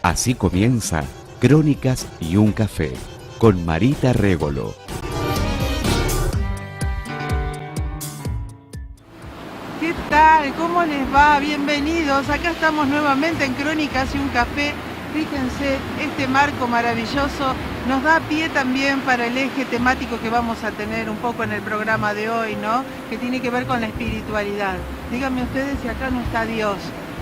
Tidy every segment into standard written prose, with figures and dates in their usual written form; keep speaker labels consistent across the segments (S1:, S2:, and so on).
S1: Así comienza Crónicas y un café con Marita Régolo.
S2: ¿Qué tal? ¿Cómo les va? Bienvenidos. Acá estamos nuevamente en Crónicas y un café. Fíjense, este marco maravilloso nos da pie también para el eje temático que vamos a tener un poco en el programa de hoy, ¿no? Que tiene que ver con la espiritualidad. Díganme ustedes si acá no está Dios.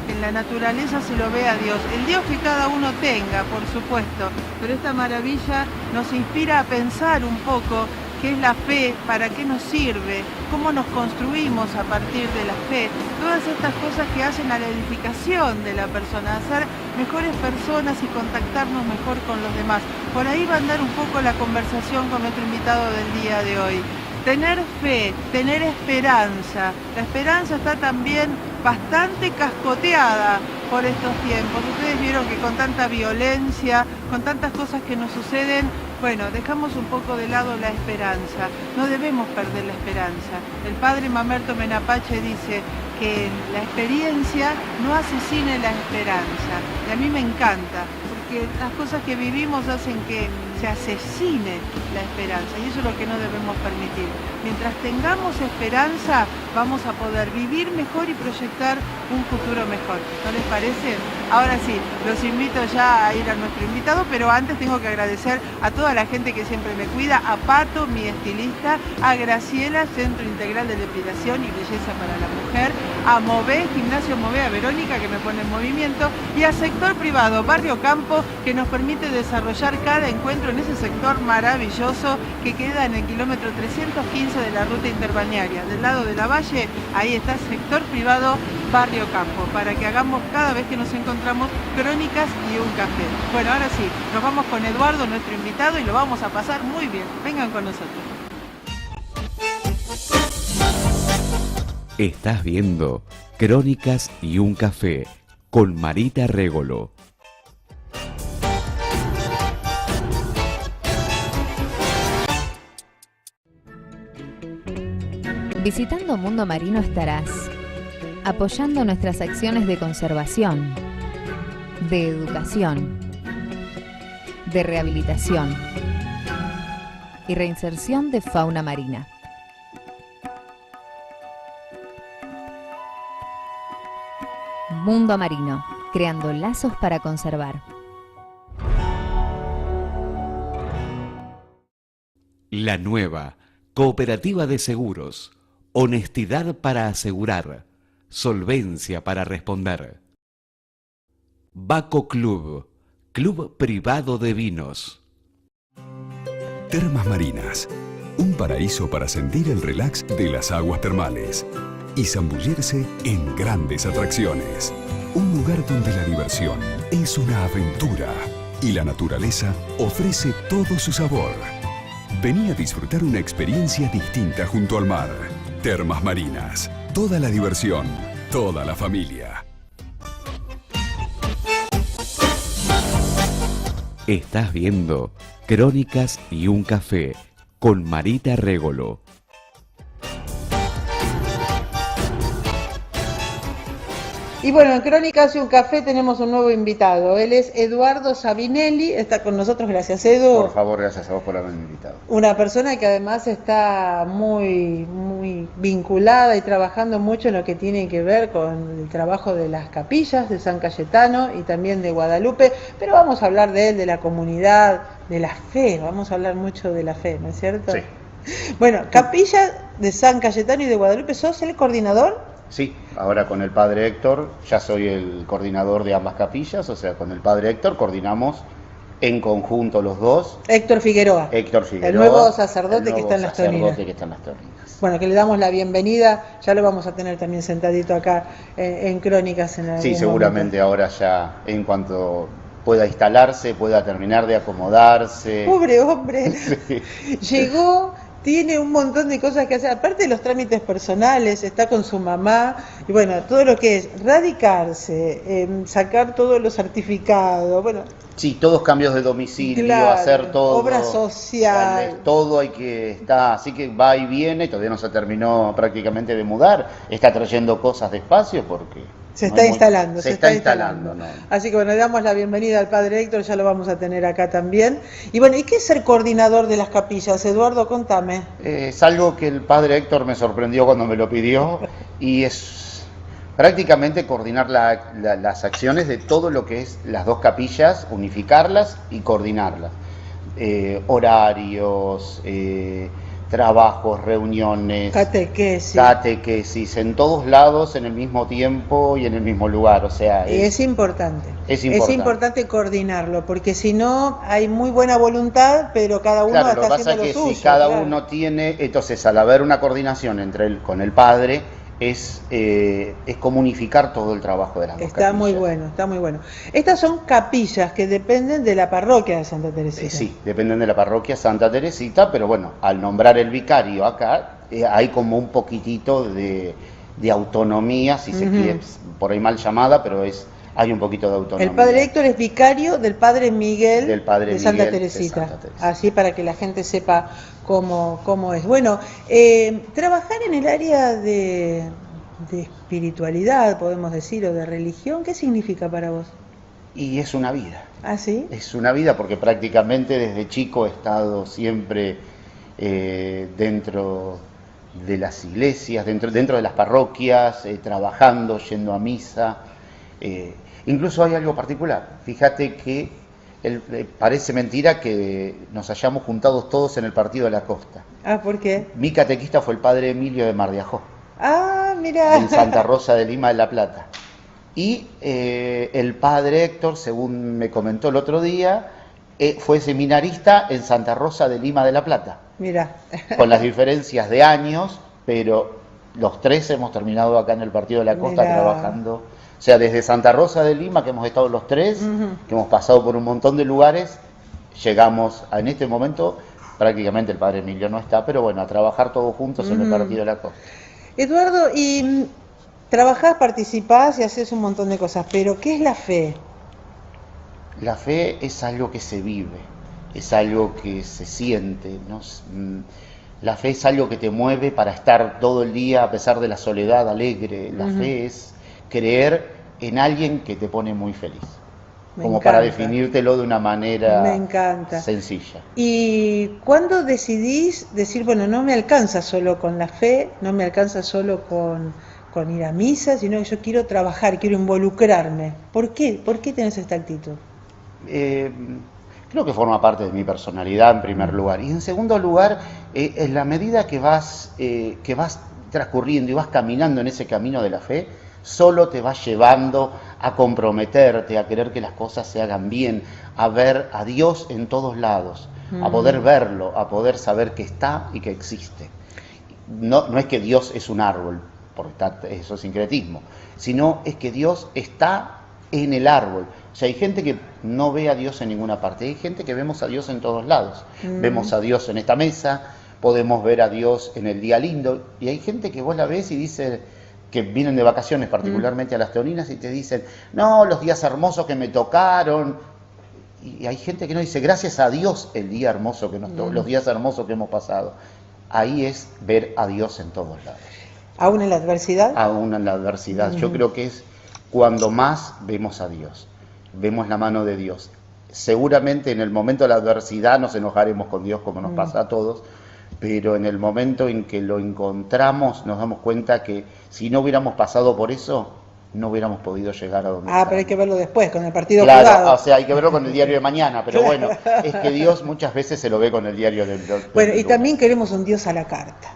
S2: En la naturaleza se lo ve a Dios, el Dios que cada uno tenga, por supuesto, pero esta maravilla nos inspira a pensar un poco qué es la fe, para qué nos sirve, cómo nos construimos a partir de la fe, todas estas cosas que hacen a la edificación de la persona, a ser mejores personas y contactarnos mejor con los demás. Por ahí va a andar un poco la conversación con nuestro invitado del día de hoy. Tener fe, tener esperanza. La esperanza está también bastante cascoteada por estos tiempos. Ustedes vieron que con tanta violencia, con tantas cosas que nos suceden, bueno, dejamos un poco de lado la esperanza. No debemos perder la esperanza. El padre Mamerto Menapache dice que la experiencia no asesine la esperanza. Y a mí me encanta, porque las cosas que vivimos hacen que se asesine la esperanza, y eso es lo que no debemos permitir. Mientras tengamos esperanza, vamos a poder vivir mejor y proyectar un futuro mejor. ¿No les parece? Ahora sí, los invito ya a ir a nuestro invitado, pero antes tengo que agradecer a toda la gente que siempre me cuida, a Pato, mi estilista, a Graciela, Centro Integral de Depilación y Belleza para la Mujer, a Mové, Gimnasio Mové, a Verónica, que me pone en movimiento, y a Sector Privado, Barrio Campo, que nos permite desarrollar cada encuentro en ese sector maravilloso que queda en el kilómetro 315 de la ruta interbalnearia. Del lado de la Valle, ahí está Sector Privado, Barrio Campo, para que hagamos cada vez que nos encontramos crónicas y un café. Bueno, ahora sí, nos vamos con Eduardo, nuestro invitado, y lo vamos a pasar muy bien. Vengan con nosotros.
S1: Estás viendo Crónicas y un café con Marita Régolo.
S3: Visitando Mundo Marino estarás apoyando nuestras acciones de conservación, de educación, de rehabilitación y reinserción de fauna marina. Mundo Marino, creando lazos para conservar.
S1: La nueva Cooperativa de Seguros. Honestidad para asegurar. Solvencia para responder. Baco Club. Club privado de vinos.
S4: Termas Marinas. Un paraíso para sentir el relax de las aguas termales y zambullirse en grandes atracciones. Un lugar donde la diversión es una aventura y la naturaleza ofrece todo su sabor. Vení a disfrutar una experiencia distinta junto al mar. Termas Marinas. Toda la diversión, toda la familia.
S1: Estás viendo Crónicas y un café con Marita Régolo.
S2: Y bueno, en Crónicas y un café tenemos un nuevo invitado. Él es Eduardo Sabinelli, está con nosotros. Gracias, Edu.
S5: Por favor, gracias a vos por haberme invitado.
S2: Una persona que además está muy vinculada y trabajando mucho en lo que tiene que ver con el trabajo de las capillas de San Cayetano y también de Guadalupe, pero vamos a hablar de él, de la comunidad, de la fe, vamos a hablar mucho de la fe, ¿no es cierto?
S5: Sí.
S2: Bueno, capilla de San Cayetano y de Guadalupe, ¿sos el coordinador?
S5: Sí, ahora con el padre Héctor, ya soy el coordinador de ambas capillas, o sea, con el padre Héctor coordinamos en conjunto los dos.
S2: Héctor Figueroa.
S5: Héctor Figueroa.
S2: El nuevo sacerdote que está en las Toninas. Bueno, que le damos la bienvenida, ya lo vamos a tener también sentadito acá en Crónicas.
S5: Sí, seguramente momento. Ahora ya, en cuanto pueda instalarse, pueda terminar de acomodarse.
S2: Pobre hombre,
S5: Sí.
S2: Llegó... Tiene un montón de cosas que hacer, aparte de los trámites personales, está con su mamá, y bueno, todo lo que es radicarse, sacar todos los certificados, bueno.
S5: Sí, todos cambios de domicilio,
S2: claro,
S5: hacer todo.
S2: Obra social.
S5: Todo hay que estar, así que va y viene, todavía no se terminó prácticamente de mudar, está trayendo cosas despacio porque
S2: Se está instalando.
S5: ¿no?
S2: Así que bueno, le damos la bienvenida al padre Héctor, ya lo vamos a tener acá también. Y bueno, ¿y qué es ser coordinador de las capillas? Eduardo, contame.
S5: Es algo que el padre Héctor me sorprendió cuando me lo pidió y es prácticamente coordinar las acciones de todo lo que es las dos capillas, unificarlas y coordinarlas. Horarios, trabajos, reuniones, catequesis, en todos lados, en el mismo tiempo y en el mismo lugar, o sea...
S2: Es importante. Es importante coordinarlo, porque si no, hay muy buena voluntad, pero cada uno está haciendo lo suyo. Lo que pasa es que si cada uno tiene, entonces al haber una coordinación con el padre, es como unificar todo el trabajo de las dos capillas. Está muy bueno. Estas son capillas que dependen de la parroquia de Santa Teresita.
S5: Sí, dependen de la parroquia Santa Teresita, pero bueno, al nombrar el vicario acá, hay como un poquitito de autonomía, si se quiere, por ahí mal llamada, pero hay un poquito de autonomía.
S2: El padre Héctor es vicario del padre Miguel de Santa Teresita. Así para que la gente sepa cómo es. Bueno, trabajar en el área de espiritualidad, podemos decir, o de religión, ¿qué significa para vos?
S5: Y es una vida.
S2: ¿Ah, sí?
S5: Es una vida porque prácticamente desde chico he estado siempre dentro de las iglesias, dentro de las parroquias, trabajando, yendo a misa. Incluso hay algo particular. Fíjate que parece mentira que nos hayamos juntado todos en el partido de la costa.
S2: Ah, ¿por qué?
S5: Mi catequista fue el padre Emilio de Mar de Ajó.
S2: Ah, mira.
S5: En Santa Rosa de Lima de la Plata. Y el padre Héctor, según me comentó el otro día, fue seminarista en Santa Rosa de Lima de la Plata.
S2: Mira.
S5: Con las diferencias de años, pero los tres hemos terminado acá en el partido de la costa trabajando. O sea, desde Santa Rosa de Lima, que hemos estado los tres, que hemos pasado por un montón de lugares, llegamos en este momento, prácticamente el padre Emilio no está, pero bueno, a trabajar todos juntos en el partido de la costa.
S2: Eduardo, y trabajás, participás y haces un montón de cosas, pero ¿qué es la fe?
S5: La fe es algo que se vive, es algo que se siente, ¿no? La fe es algo que te mueve para estar todo el día, a pesar de la soledad, alegre. La fe es creer en alguien que te pone muy feliz. Para definírtelo de una manera sencilla.
S2: ¿Y cuándo decidís decir, bueno, no me alcanza solo con la fe, no me alcanza solo con ir a misa, sino que yo quiero trabajar, quiero involucrarme? ¿Por qué? ¿Por qué tenés esta actitud?
S5: Creo que forma parte de mi personalidad en primer lugar. Y en segundo lugar, en la medida que vas transcurriendo y vas caminando en ese camino de la fe, solo te vas llevando a comprometerte, a querer que las cosas se hagan bien, a ver a Dios en todos lados, a poder verlo, a poder saber que está y que existe. No es que Dios es un árbol, porque eso es sincretismo, sino es que Dios está en el árbol. O sea, hay gente que no ve a Dios en ninguna parte, hay gente que vemos a Dios en todos lados. Vemos a Dios en esta mesa, podemos ver a Dios en el día lindo, y hay gente que vos la ves y dice, que vienen de vacaciones, particularmente a las Teoninas, y te dicen, no, los días hermosos que me tocaron. Y hay gente que no dice, gracias a Dios el día hermoso que nos tocó, los días hermosos que hemos pasado. Ahí es ver a Dios en todos lados.
S2: ¿Aún en la adversidad?
S5: Aún en la adversidad. Yo creo que es cuando más vemos a Dios, vemos la mano de Dios. Seguramente en el momento de la adversidad nos enojaremos con Dios como nos pasa a todos, pero en el momento en que lo encontramos nos damos cuenta que si no hubiéramos pasado por eso, no hubiéramos podido llegar a donde estamos.
S2: Pero hay que verlo después, con el partido jugado.
S5: Claro, o sea, hay que verlo con el diario de mañana, pero bueno, es que Dios muchas veces se lo ve con el diario del
S2: Bueno, y también queremos un Dios a la carta.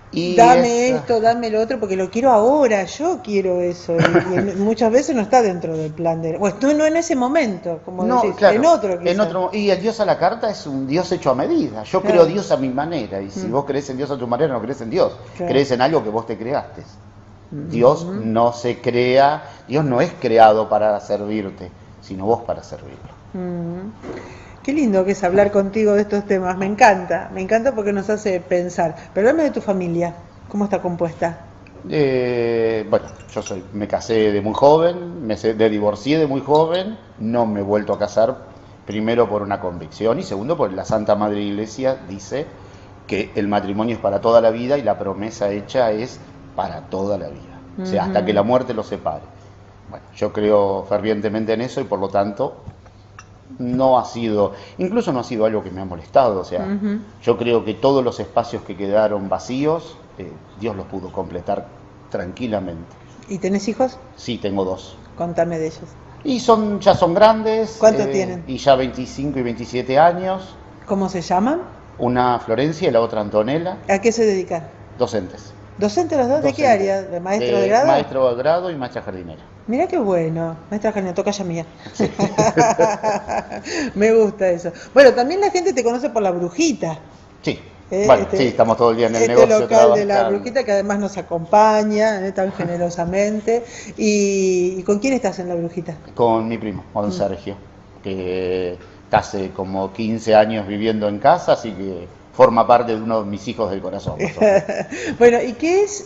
S5: Y
S2: dame esto, dame lo otro, porque lo quiero ahora, yo quiero eso. Y muchas veces no está dentro del plan de... Bueno, no en ese momento, como decís,
S5: claro,
S2: en otro quizás.
S5: Y el Dios a la carta es un Dios hecho a medida. Yo creo Dios a mi manera, y si vos crees en Dios a tu manera, no crees en Dios. Crees en algo que vos te creaste. Dios no se crea, Dios no es creado para servirte, sino vos para servirlo.
S2: Qué lindo que es hablar contigo de estos temas, me encanta porque nos hace pensar. Pero háblame de tu familia, ¿cómo está compuesta?
S5: Bueno, me casé de muy joven, me divorcié de muy joven, no me he vuelto a casar, primero por una convicción y segundo porque la Santa Madre Iglesia dice que el matrimonio es para toda la vida y la promesa hecha es para toda la vida, o sea, hasta que la muerte los separe. bueno, yo creo fervientemente en eso y por lo tanto no ha sido algo que me ha molestado. O sea, yo creo que todos los espacios que quedaron vacíos, Dios los pudo completar tranquilamente.
S2: ¿Y tenés hijos?
S5: Sí, tengo 2.
S2: Contame de ellos.
S5: Y ya son grandes.
S2: ¿Cuántos tienen?
S5: Y ya 25 y 27 años.
S2: ¿Cómo se llaman?
S5: Una Florencia y la otra Antonella.
S2: ¿A qué se dedican?
S5: Docentes.
S2: ¿Docentes los dos? ¿De qué
S5: Docentes.
S2: área? ¿De maestro de grado?
S5: Maestro de grado y maestra jardinera.
S2: Mirá qué bueno, maestra jardinera, tocaya mía. Sí. Me gusta eso. Bueno, también la gente te conoce por la Brujita.
S5: Sí. Bueno, sí, estamos todo el día en el negocio
S2: local
S5: trabajando.
S2: De la Brujita, que además nos acompaña tan generosamente. ¿Y con quién estás en la Brujita?
S5: Con mi primo, con Sergio, que está hace como 15 años viviendo en casa, así que forma parte de uno de mis hijos del corazón.
S2: Bueno, ¿y qué es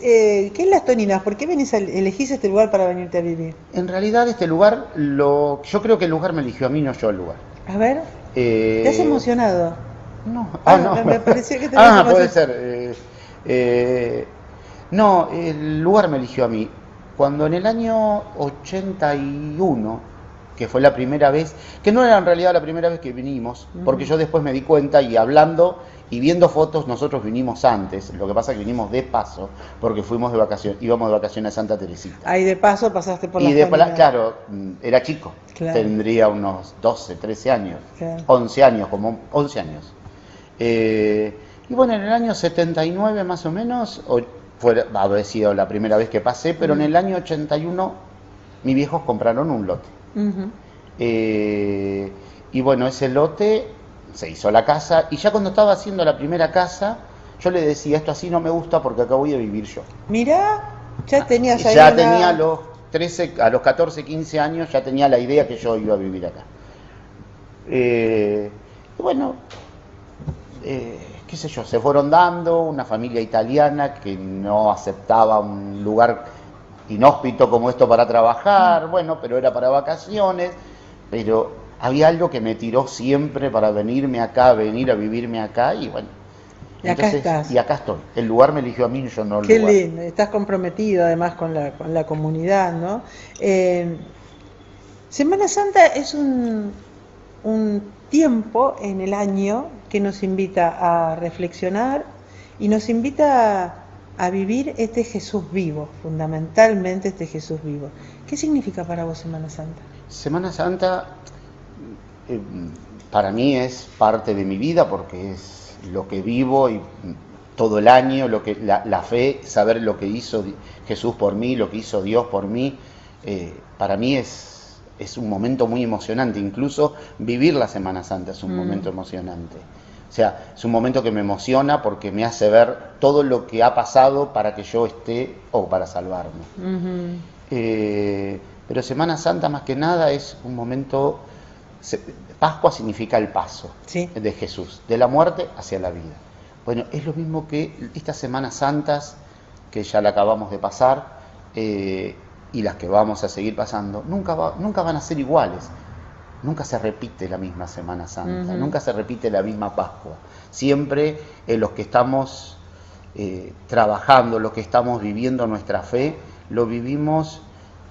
S2: Las Toninas? ¿Por qué elegís este lugar para venirte a vivir?
S5: En realidad este lugar, yo creo que el lugar me eligió a mí, no yo el lugar.
S2: A ver, ¿te has emocionado?
S5: No,
S2: no. Me parecía que te habías
S5: puede
S2: emocionado.
S5: ser. No, el lugar me eligió a mí. Cuando en el año 81, que fue la primera vez, que no era en realidad la primera vez que vinimos, porque yo después me di cuenta y hablando y viendo fotos, nosotros vinimos antes. Lo que pasa es que vinimos de paso, porque íbamos de vacaciones a Santa Teresita.
S2: Ahí de paso pasaste por la
S5: Y después, claro, era chico,
S2: claro.
S5: Tendría unos 12, 13 años,
S2: claro.
S5: 11 años, como 11 años. Y bueno, en el año 79 más o menos, haber sido la primera vez que pasé, pero en el año 81 mis viejos compraron un lote. Y bueno, ese lote se hizo la casa, y ya cuando estaba haciendo la primera casa, yo le decía, esto así no me gusta porque acá voy a vivir yo.
S2: Mirá, ya tenías ahí
S5: tenía a los 14, 15 años, ya tenía la idea que yo iba a vivir acá. Y bueno, qué sé yo, se fueron dando, una familia italiana que no aceptaba un lugar inhóspito como esto para trabajar, bueno, pero era para vacaciones, pero había algo que me tiró siempre para venir a vivirme acá, y bueno.
S2: Y acá estás.
S5: Y acá estoy. El lugar me eligió a mí, yo no el
S2: Qué
S5: lugar.
S2: lindo, estás comprometido además con la comunidad, ¿no? Semana Santa es un tiempo en el año que nos invita a reflexionar y nos invita a vivir este Jesús vivo, fundamentalmente este Jesús vivo. ¿Qué significa para vos Semana Santa?
S5: Semana Santa para mí es parte de mi vida porque es lo que vivo y todo el año, la fe, saber lo que hizo Jesús por mí, lo que hizo Dios por mí, para mí es un momento muy emocionante. Incluso vivir la Semana Santa es un momento emocionante. O sea, es un momento que me emociona porque me hace ver todo lo que ha pasado para que yo esté o para salvarme. Pero Semana Santa más que nada es un momento... Pascua significa el paso de Jesús, de la muerte hacia la vida. Bueno, es lo mismo que estas Semanas Santas, que ya la acabamos de pasar, y las que vamos a seguir pasando, nunca van a ser iguales. Nunca se repite la misma Semana Santa, nunca se repite la misma Pascua. Siempre los que estamos trabajando, los que estamos viviendo nuestra fe, lo vivimos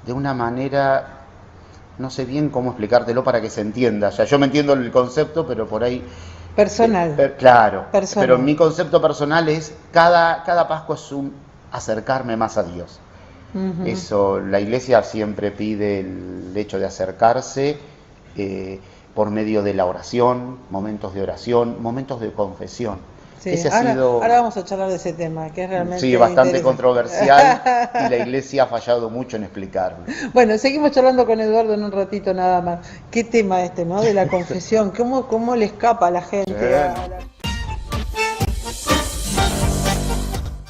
S5: de una manera... No sé bien cómo explicártelo para que se entienda. O sea, yo me entiendo el concepto, pero por ahí...
S2: Personal.
S5: Claro.
S2: Personal.
S5: Pero mi concepto personal es, cada Pascua es un acercarme más a Dios. Eso, la Iglesia siempre pide el hecho de acercarse por medio de la oración, momentos de confesión.
S2: Sí. Ahora vamos a charlar de ese tema, que es realmente
S5: bastante controversial y la Iglesia ha fallado mucho en explicarlo.
S2: Bueno, seguimos charlando con Eduardo en un ratito nada más. ¿Qué tema este, no? De la confesión, ¿cómo le escapa a la gente?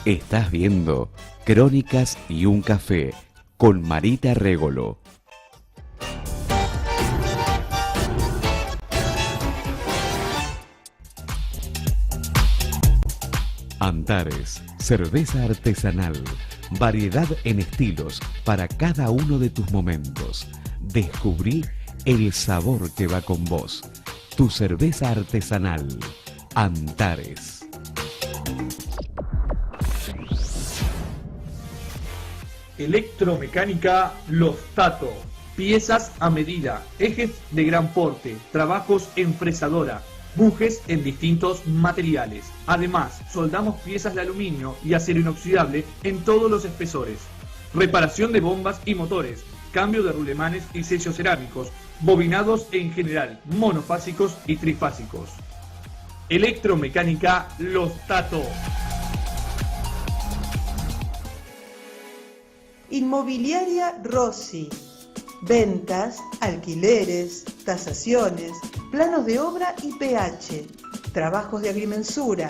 S1: Estás viendo Crónicas y un café con Marita Régolo. Antares, cerveza artesanal, variedad en estilos para cada uno de tus momentos. Descubrí el sabor que va con vos. Tu cerveza artesanal, Antares.
S6: Electromecánica Los Tato. Piezas a medida, ejes de gran porte, trabajos en fresadora, bujes en distintos materiales. Además, soldamos piezas de aluminio y acero inoxidable en todos los espesores. Reparación de bombas y motores, cambio de rulemanes y sellos cerámicos, bobinados en general, monofásicos y trifásicos. Electromecánica Los Tato.
S2: Inmobiliaria Rossi. Ventas, alquileres, tasaciones, planos de obra y PH, trabajos de agrimensura.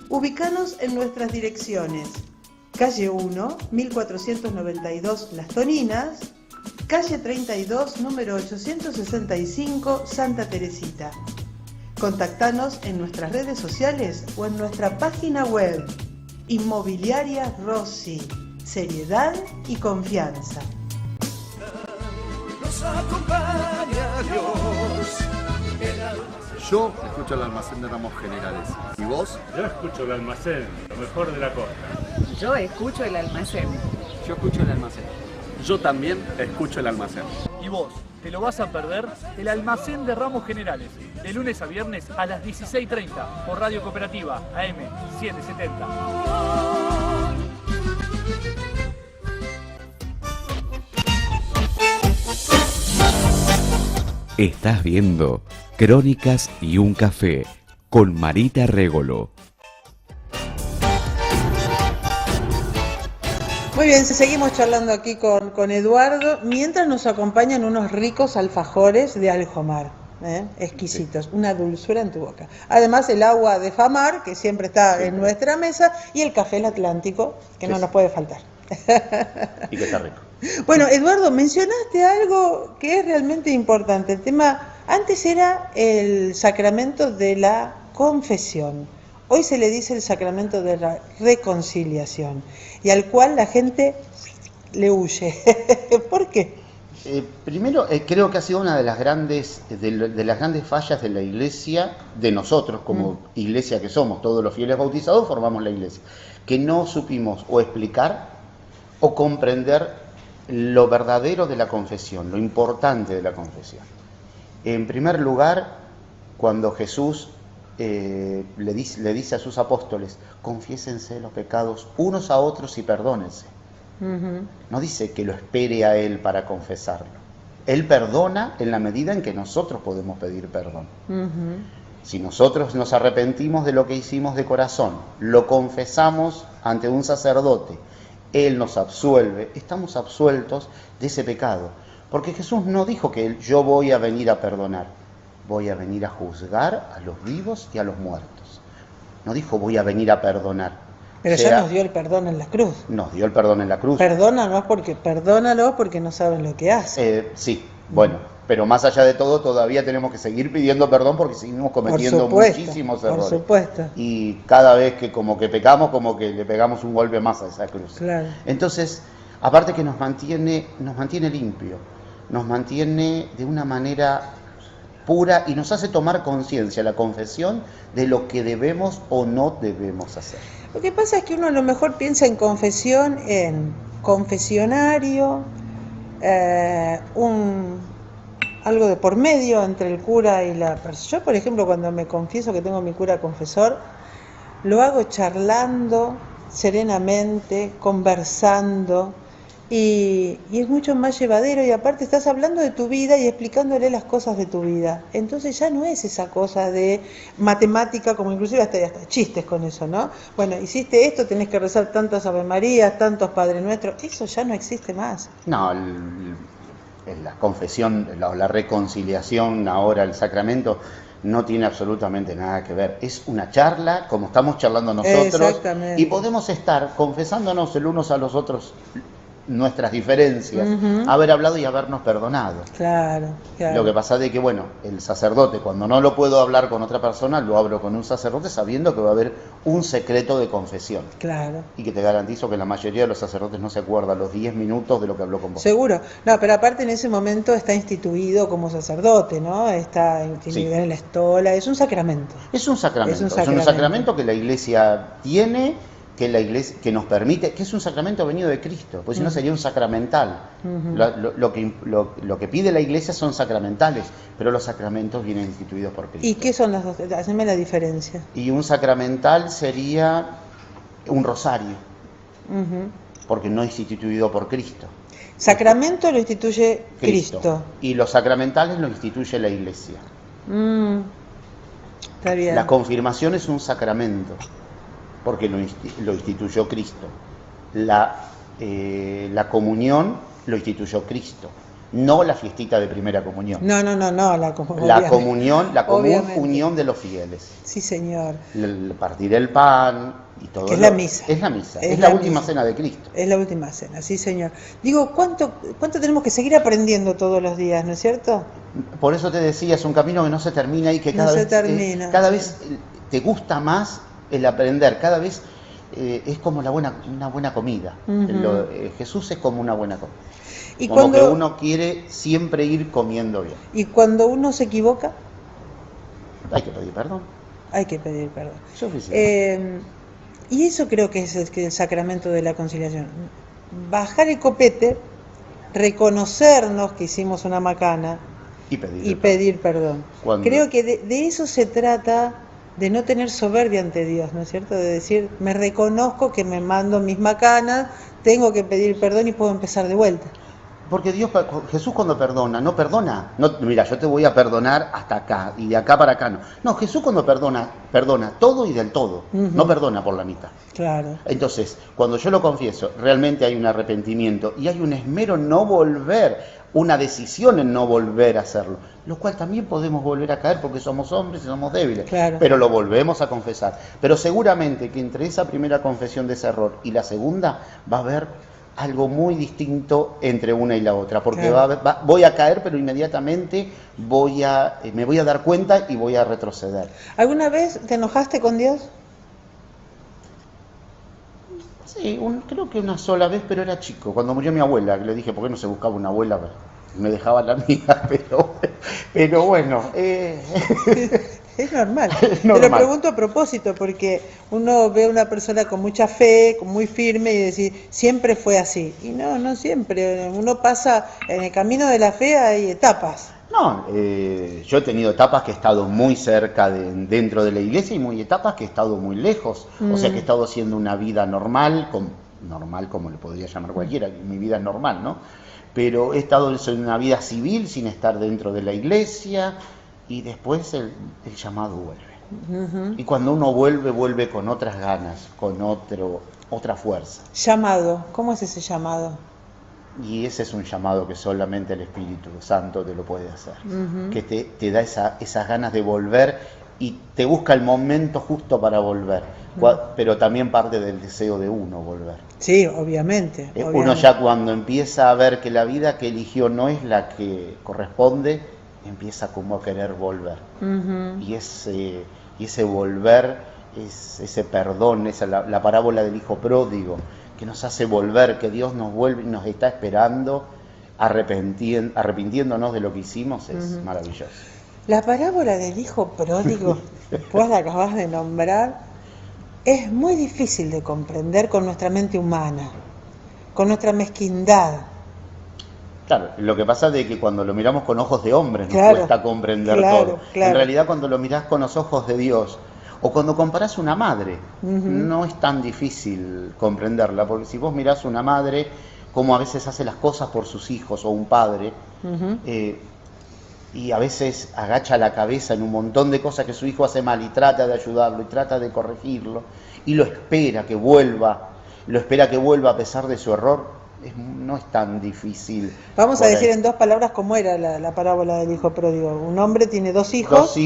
S2: Ubícanos en nuestras direcciones: calle 1, 1492 Las Toninas, calle 32, número 865, Santa Teresita. Contactanos en nuestras redes sociales o en nuestra página web. Inmobiliaria Rossi. Seriedad y confianza.
S7: Nos acompaña Dios.
S8: Yo escucho el almacén de Ramos Generales. ¿Y vos?
S9: Yo escucho el almacén, lo mejor de la costa.
S10: Yo escucho el almacén.
S11: Yo escucho el almacén.
S8: Yo también escucho el almacén.
S12: ¿Y vos? ¿Te lo vas a perder? El almacén de Ramos Generales, de lunes a viernes a las 16:30 por Radio Cooperativa AM 770.
S1: Estás viendo Crónicas y un café con Marita Régolo.
S2: Muy bien, seguimos charlando aquí con Eduardo, mientras nos acompañan unos ricos alfajores de Aljomar, exquisitos, sí. Una dulzura en tu boca. Además el agua de Famar, que siempre está en nuestra mesa, y el café El Atlántico, que no nos puede faltar.
S5: Y que está rico.
S2: Bueno, Eduardo, mencionaste algo que es realmente importante. El tema, antes era el sacramento de la confesión. Hoy se le dice el sacramento de la reconciliación, y al cual la gente le huye. ¿Por qué?
S5: Primero, creo que ha sido una de las grandes fallas de la Iglesia, de nosotros como Iglesia que somos, todos los fieles bautizados formamos la Iglesia, que no supimos o explicar o comprender lo verdadero de la confesión, lo importante de la confesión. En primer lugar, cuando Jesús le dice a sus apóstoles: confiésense los pecados unos a otros y perdónense. No dice que lo espere a Él para confesarlo. Él perdona en la medida en que nosotros podemos pedir perdón. Si nosotros nos arrepentimos de lo que hicimos de corazón, lo confesamos ante un sacerdote, Él nos absuelve, estamos absueltos de ese pecado. Porque Jesús no dijo que yo voy a venir a perdonar, voy a venir a juzgar a los vivos y a los muertos. No dijo voy a venir a perdonar.
S2: Pero ya nos dio el perdón en la cruz.
S5: Nos dio el perdón en la cruz.
S2: Perdónalos porque no saben lo que hacen.
S5: Sí, bueno, pero más allá de todo todavía tenemos que seguir pidiendo perdón porque seguimos cometiendo muchísimos errores.
S2: Por supuesto.
S5: Y cada vez que como que pecamos, como que le pegamos un golpe más a esa cruz.
S2: Claro.
S5: Entonces, aparte que nos mantiene limpio, nos mantiene de una manera pura y nos hace tomar conciencia, la confesión, de lo que debemos o no debemos hacer.
S2: Lo que pasa es que uno a lo mejor piensa en confesión, en confesionario, algo de por medio entre el cura y la persona. Yo, por ejemplo, cuando me confieso que tengo mi cura confesor, lo hago charlando, serenamente, conversando, y es mucho más llevadero, y aparte estás hablando de tu vida y explicándole las cosas de tu vida. Entonces ya no es esa cosa de matemática, como inclusive hasta chistes con eso, ¿no? Bueno, hiciste esto, tenés que rezar tantas Ave Marías, tantos Padre Nuestro. Eso ya no existe más.
S5: No, la confesión, la reconciliación, ahora el sacramento, no tiene absolutamente nada que ver. Es una charla, como estamos charlando nosotros, y podemos estar confesándonos el unos a los otros nuestras diferencias, haber hablado y habernos perdonado.
S2: Claro.
S5: Lo que pasa es que, bueno, el sacerdote, cuando no lo puedo hablar con otra persona, lo hablo con un sacerdote sabiendo que va a haber un secreto de confesión.
S2: Claro.
S5: Y que te garantizo que la mayoría de los sacerdotes no se acuerdan los 10 minutos de lo que habló con vos.
S2: Seguro. No, pero aparte en ese momento está instituido como sacerdote, ¿no? Está instituido en la estola, es un sacramento.
S5: Es un sacramento que la Iglesia tiene, que la Iglesia, que nos permite, que es un sacramento venido de Cristo, pues si no sería un sacramental. Lo que pide la Iglesia son sacramentales, pero los sacramentos vienen instituidos por Cristo.
S2: ¿Y qué son las dos? Haceme la diferencia.
S5: Y un sacramental sería un rosario, porque no es instituido por Cristo.
S2: Sacramento lo instituye Cristo.
S5: Y los sacramentales lo instituye la Iglesia.
S2: Está bien.
S5: La confirmación es un sacramento, porque lo instituyó Cristo. La comunión lo instituyó Cristo, no la fiestita de primera comunión.
S2: No, la
S5: comunión, la común unión de los fieles.
S2: Sí, señor.
S5: El partir el pan y todo.
S2: Que es la misa.
S5: Es la misa, es la última cena de Cristo.
S2: Es la última cena, sí, señor. Digo, ¿cuánto tenemos que seguir aprendiendo todos los días, no es cierto?
S5: Por eso te decía, es un camino que no se termina y que cada vez te gusta más el aprender, cada vez es como una buena comida. Jesús es como una buena comida.
S2: Y
S5: como que uno quiere siempre ir comiendo bien.
S2: ¿Y cuando uno se equivoca?
S5: Hay que pedir perdón.
S2: Hay que pedir perdón.
S5: Suficiente.
S2: Y eso creo que es el sacramento de la conciliación. Bajar el copete, reconocernos que hicimos una macana y pedir perdón. Creo que de eso se trata, de no tener soberbia ante Dios, ¿no es cierto? De decir, me reconozco que me mando mis macanas, tengo que pedir perdón y puedo empezar de vuelta.
S5: Porque Jesús cuando perdona, no perdona, mira, yo te voy a perdonar hasta acá y de acá para acá no. No, Jesús cuando perdona todo y del todo, no perdona por la mitad.
S2: Claro.
S5: Entonces, cuando yo lo confieso, realmente hay un arrepentimiento y hay un esmero en no volver, una decisión en no volver a hacerlo, lo cual también podemos volver a caer porque somos hombres y somos débiles, pero lo volvemos a confesar. Pero seguramente que entre esa primera confesión de ese error y la segunda va a haber algo muy distinto entre una y la otra, porque voy a caer, pero inmediatamente me voy a dar cuenta y voy a retroceder.
S2: ¿Alguna vez te enojaste con Dios?
S5: Sí, creo que una sola vez, pero era chico, cuando murió mi abuela, que le dije, ¿por qué no se buscaba una abuela? Me dejaba la mía, pero bueno.
S2: Es normal. Te lo pregunto a propósito, porque uno ve a una persona con mucha fe, muy firme, y decir, siempre fue así. Y no siempre. Uno pasa, en el camino de la fe hay etapas.
S5: No, yo he tenido etapas que he estado muy cerca dentro de la iglesia y etapas que he estado muy lejos. O sea que he estado haciendo una vida normal como le podría llamar cualquiera, mi vida es normal, ¿no? Pero he estado en una vida civil sin estar dentro de la iglesia y después el llamado vuelve. Y cuando uno vuelve con otras ganas, con otra fuerza.
S2: Llamado, ¿cómo es ese llamado?
S5: Y ese es un llamado que solamente el Espíritu Santo te lo puede hacer, que te da esas ganas de volver y te busca el momento justo para volver, pero también parte del deseo de uno volver.
S2: Sí, obviamente.
S5: Uno ya cuando empieza a ver que la vida que eligió no es la que corresponde, empieza como a querer volver. Y ese volver, ese perdón, la parábola del hijo pródigo, que nos hace volver, que Dios nos vuelve y nos está esperando, arrepintiéndonos de lo que hicimos, es maravilloso.
S2: La parábola del hijo pródigo, vos la acabas de nombrar, es muy difícil de comprender con nuestra mente humana, con nuestra mezquindad.
S5: Claro, lo que pasa es que cuando lo miramos con ojos de hombre nos cuesta comprender todo. En realidad cuando lo mirás con los ojos de Dios, o cuando comparás una madre, no es tan difícil comprenderla, porque si vos mirás una madre, como a veces hace las cosas por sus hijos, o un padre, y a veces agacha la cabeza en un montón de cosas que su hijo hace mal, y trata de ayudarlo, y trata de corregirlo, y lo espera que vuelva a pesar de su error, no es tan difícil.
S2: Vamos a decir en dos palabras cómo era la parábola del hijo pródigo. Un hombre tiene dos hijos.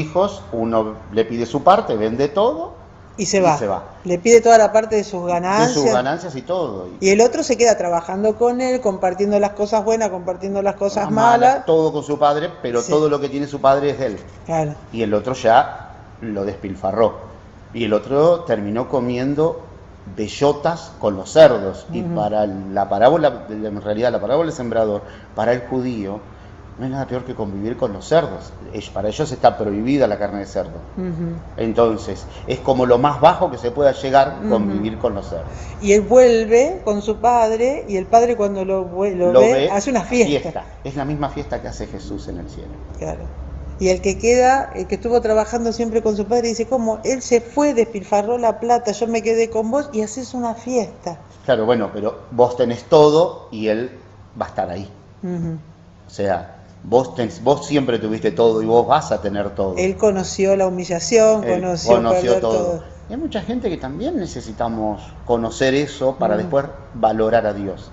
S5: Uno le pide su parte, vende todo
S2: y se va. Le pide toda la parte de sus ganancias.
S5: De sus ganancias y todo.
S2: Y el otro se queda trabajando con él, compartiendo las cosas buenas, compartiendo las cosas malas.
S5: Todo con su padre, pero todo lo que tiene su padre es de él.
S2: Claro.
S5: Y el otro ya lo despilfarró. Y el otro terminó comiendo bellotas con los cerdos. Y para la parábola, en realidad la parábola del sembrador, para el judío, no hay nada peor que convivir con los cerdos. Para ellos está prohibida la carne de cerdo. Entonces, es como lo más bajo que se pueda llegar, convivir con los cerdos.
S2: Y él vuelve con su padre, y el padre cuando lo ve, hace una fiesta.
S5: Es la misma fiesta que hace Jesús en el cielo.
S2: Claro. Y el que queda, el que estuvo trabajando siempre con su padre, dice, ¿cómo? Él se fue, despilfarró la plata, yo me quedé con vos y haces una fiesta.
S5: Claro, bueno, pero vos tenés todo y él va a estar ahí. O sea, vos siempre tuviste todo y vos vas a tener todo.
S2: Él conoció la humillación, conoció todo.
S5: Y hay mucha gente que también necesitamos conocer eso para después valorar a Dios.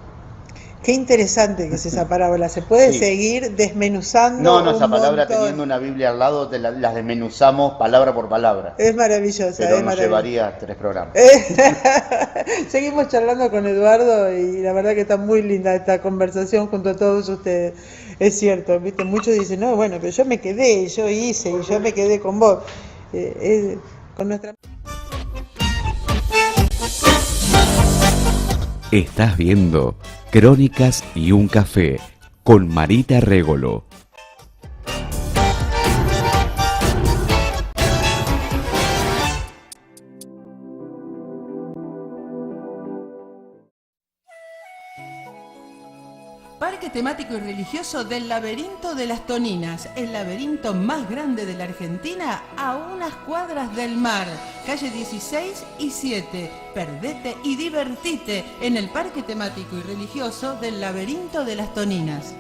S2: Qué interesante que es esa parábola. Se puede seguir desmenuzando.
S5: No, esa palabra, teniendo una Biblia al lado, las desmenuzamos palabra por palabra.
S2: Es maravillosa.
S5: Pero nos llevaría 3 programas.
S2: Seguimos charlando con Eduardo y la verdad que está muy linda esta conversación junto a todos ustedes. Es cierto, ¿viste? Muchos dicen, no, bueno, pero yo me quedé, yo hice y yo me quedé con vos. Con nuestra...
S1: Estás viendo Crónicas y un café con Marita Régolo.
S2: Parque temático y religioso del Laberinto de las Toninas, el laberinto más grande de la Argentina, a unas cuadras del mar, calle 16 y 7. Perdete y divertite en el Parque temático y religioso del Laberinto de las Toninas.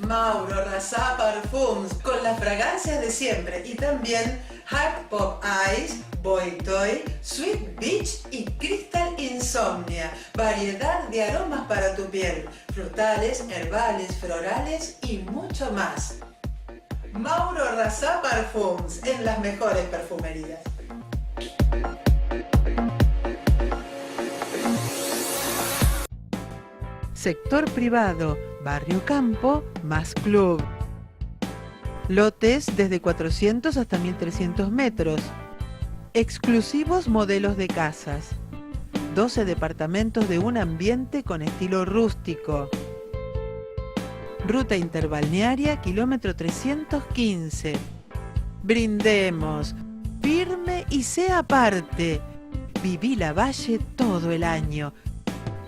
S2: Mauro Razá Parfums, con las fragancias de siempre, y también Hard Pop Ice, Boy Toy, Sweet Beach y Crystal Insomnia. Variedad de aromas para tu piel, frutales, herbales, florales y mucho más. Mauro Razá Parfums, en las mejores perfumerías. Sector privado, Barrio Campo, más Club. Lotes desde 400 hasta 1300 metros. Exclusivos modelos de casas. 12 departamentos de un ambiente con estilo rústico. Ruta interbalnearia, kilómetro 315. Brindemos. Firme y sea parte. Viví la Valle todo el año.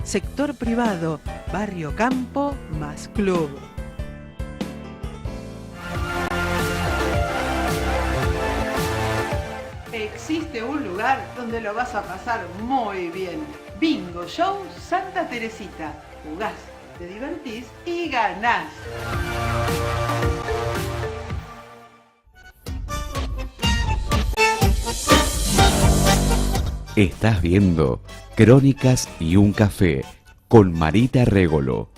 S2: Sector privado, Barrio Campo, más Club. Existe un lugar donde lo vas a pasar muy bien. Bingo Show Santa Teresita. Jugás, te divertís y ganás.
S1: Estás viendo Crónicas y un café con Marita Régolo.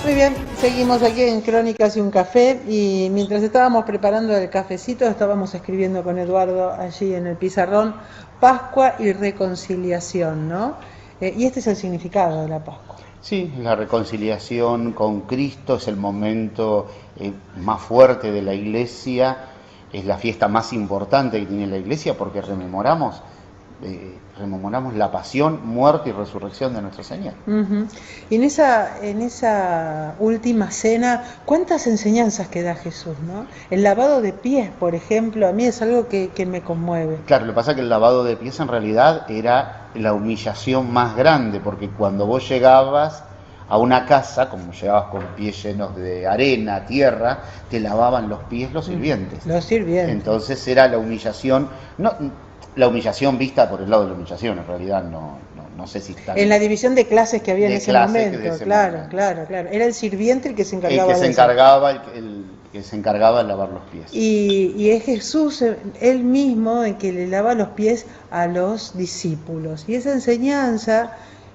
S2: Muy bien, seguimos aquí en Crónicas y un café, y mientras estábamos preparando el cafecito estábamos escribiendo con Eduardo allí en el pizarrón Pascua y reconciliación, ¿no? Y este es el significado de la Pascua.
S5: Sí, la reconciliación con Cristo es el momento más fuerte de la Iglesia. Es la fiesta más importante que tiene la Iglesia porque rememoramos la pasión, muerte y resurrección de nuestro Señor.
S2: Y en esa última cena, ¿cuántas enseñanzas que da Jesús, ¿no? El lavado de pies, por ejemplo, a mí es algo que me conmueve.
S5: Claro, lo que pasa es que el lavado de pies en realidad era la humillación más grande, porque cuando vos llegabas a una casa, como llegabas con pies llenos de arena, tierra, te lavaban los pies los sirvientes.
S2: Los sirvientes.
S5: Entonces era la humillación, no la humillación vista por el lado de la humillación, en realidad no sé si está...
S2: En la división de clases que había en ese momento, claro. Era el sirviente el que se encargaba
S5: el que se encargaba de lavar los pies.
S2: Y es Jesús, él mismo, el que le lava los pies a los discípulos. Y esa enseñanza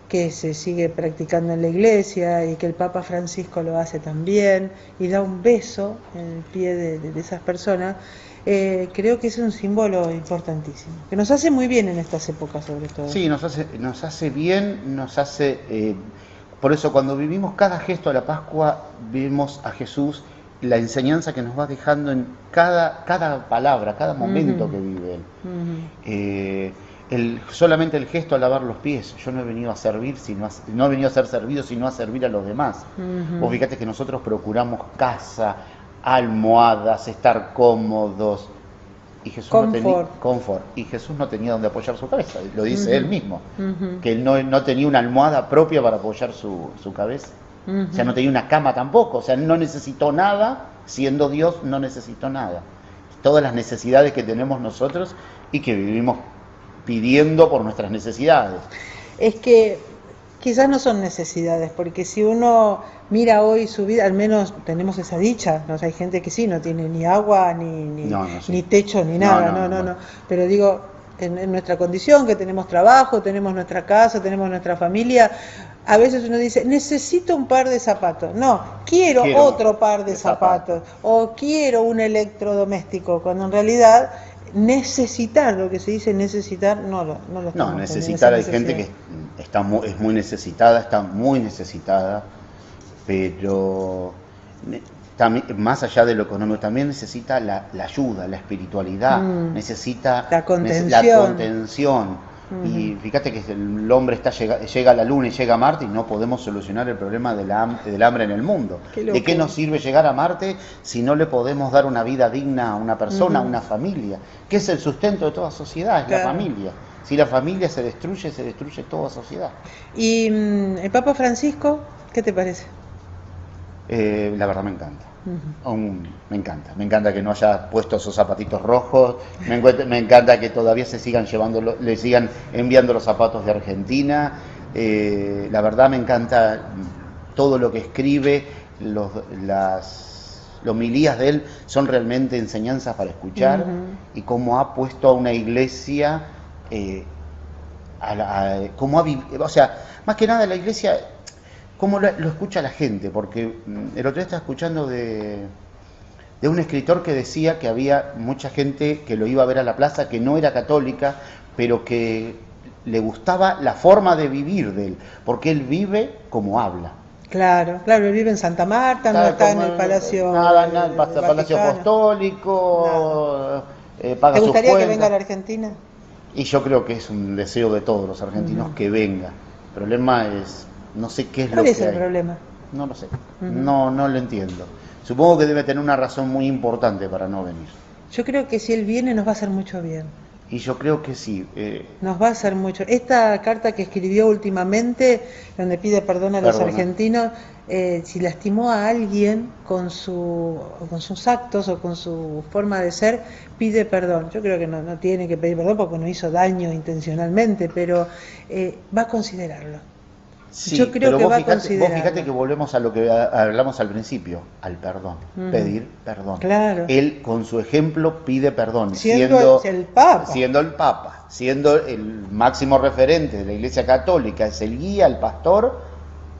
S2: que se sigue practicando en la Iglesia y que el Papa Francisco lo hace también, y da un beso en el pie de esas personas, creo que es un símbolo importantísimo, que nos hace muy bien en estas épocas sobre todo.
S5: Sí, nos hace bien, Por eso cuando vivimos cada gesto de la Pascua, vemos a Jesús, la enseñanza que nos va dejando en cada palabra, cada momento que vive Él. Solamente el gesto a lavar los pies. Yo no he venido a servir, no he venido a ser servido, sino a servir a los demás. Vos fíjate que nosotros procuramos casa, almohadas, estar cómodos. Y Jesús confort. Y Jesús no tenía donde apoyar su cabeza, lo dice él mismo, que él no tenía una almohada propia para apoyar su cabeza. O sea, no tenía una cama tampoco, o sea, no necesitó nada, siendo Dios no necesitó nada. Todas las necesidades que tenemos nosotros y que vivimos pidiendo por nuestras necesidades.
S2: Es que quizás no son necesidades, porque si uno mira hoy su vida, al menos tenemos esa dicha, ¿no? O sea, hay gente que sí, no tiene ni agua, ni techo, ni nada, no. Pero digo, en nuestra condición, que tenemos trabajo, tenemos nuestra casa, tenemos nuestra familia, a veces uno dice, necesito un par de zapatos. No, quiero otro par de zapatos. O quiero un electrodoméstico, cuando en realidad necesitar, lo que se dice necesitar, no lo estamos.
S5: No, necesitar, hay gente que es muy necesitada, pero también, más allá de lo económico, también necesita la ayuda, la espiritualidad, necesita la contención. Y fíjate que el hombre llega a la luna y llega a Marte y no podemos solucionar el problema del hambre en el mundo. ¿De qué nos sirve llegar a Marte si no le podemos dar una vida digna a una persona, a una familia? Que es el sustento de toda sociedad, es la familia. Si la familia se destruye toda sociedad.
S2: ¿Y el Papa Francisco, qué te parece?
S5: La verdad me encanta. Me encanta que no haya puesto esos zapatitos rojos, me encanta que todavía le sigan enviando los zapatos de Argentina. La verdad me encanta todo lo que escribe, las homilías de él son realmente enseñanzas para escuchar, y cómo ha puesto a una iglesia, o sea, más que nada la iglesia, cómo lo escucha la gente, porque el otro día estaba escuchando de un escritor que decía que había mucha gente que lo iba a ver a la plaza, que no era católica, pero que le gustaba la forma de vivir de él, porque él vive como habla.
S2: Claro, él vive en Santa Marta, no está en el Palacio
S5: Palacio Apostólico, paga sus cuentas.
S2: ¿Te gustaría que venga a la Argentina?
S5: Y yo creo que es un deseo de todos los argentinos que venga. El problema es, no sé qué es lo que hay.
S2: ¿Cuál es el problema?
S5: No lo sé, no lo entiendo. Supongo que debe tener una razón muy importante para no venir.
S2: Yo creo que si él viene nos va a hacer mucho bien.
S5: Y yo creo que sí.
S2: Nos va a hacer mucho. Esta carta que escribió últimamente, donde pide perdón a los argentinos, si lastimó a alguien con sus actos o con su forma de ser, pide perdón. Yo creo que no tiene que pedir perdón porque no hizo daño intencionalmente, pero va a considerarlo.
S5: Sí,
S2: yo creo que va a considerarlo.
S5: Vos fíjate que volvemos a lo que hablamos al principio, al perdón, pedir perdón.
S2: Claro.
S5: Él con su ejemplo pide perdón,
S2: siendo el Papa,
S5: siendo el máximo referente de la Iglesia Católica, es el guía, el pastor,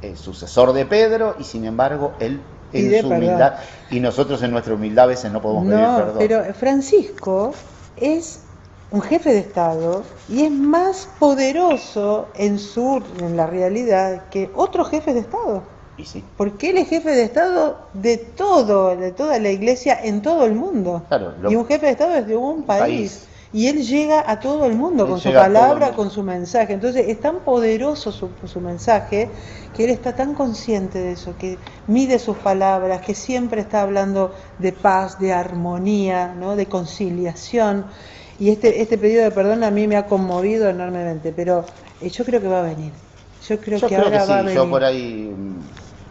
S5: el sucesor de Pedro, y sin embargo él en su humildad, y nosotros en nuestra humildad a veces no podemos pedir perdón.
S2: Pero Francisco es un jefe de Estado y es más poderoso en la realidad que otros jefes de Estado.
S5: Y sí.
S2: Porque él es jefe de Estado de toda la Iglesia en todo el mundo.
S5: Claro,
S2: y un jefe de Estado es de un país. Y él llega a todo el mundo con su palabra, con su mensaje. Entonces es tan poderoso su mensaje que él está tan consciente de eso, que mide sus palabras, que siempre está hablando de paz, de armonía, ¿no? De conciliación. Y este pedido de perdón a mí me ha conmovido enormemente, pero yo creo que va a venir. Yo creo que ahora va a venir.
S5: Yo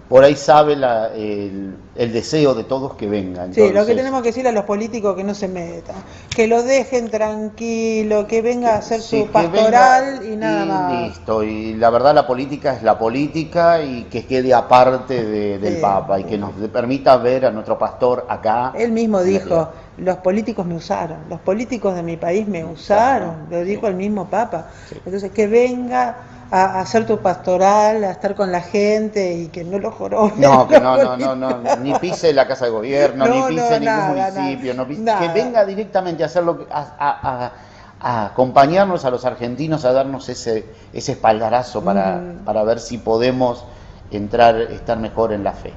S5: por ahí sabe el deseo de todos que vengan.
S2: Sí, lo que tenemos que decirle a los políticos que no se metan, que lo dejen tranquilo, que venga a hacer su pastoral y nada más.
S5: Listo, y la verdad la política es la política y que quede aparte del Papa y que nos permita ver a nuestro pastor acá.
S2: Él mismo dijo, los políticos me usaron, los políticos de mi país me usaron, lo dijo el mismo Papa. Entonces que venga a hacer tu pastoral, a estar con la gente y que no lo jorobe.
S5: No, ni pise la casa de gobierno, ni pise ningún municipio, que venga directamente a hacerlo, a acompañarnos a los argentinos, a darnos ese espaldarazo para ver si podemos estar mejor en la fe.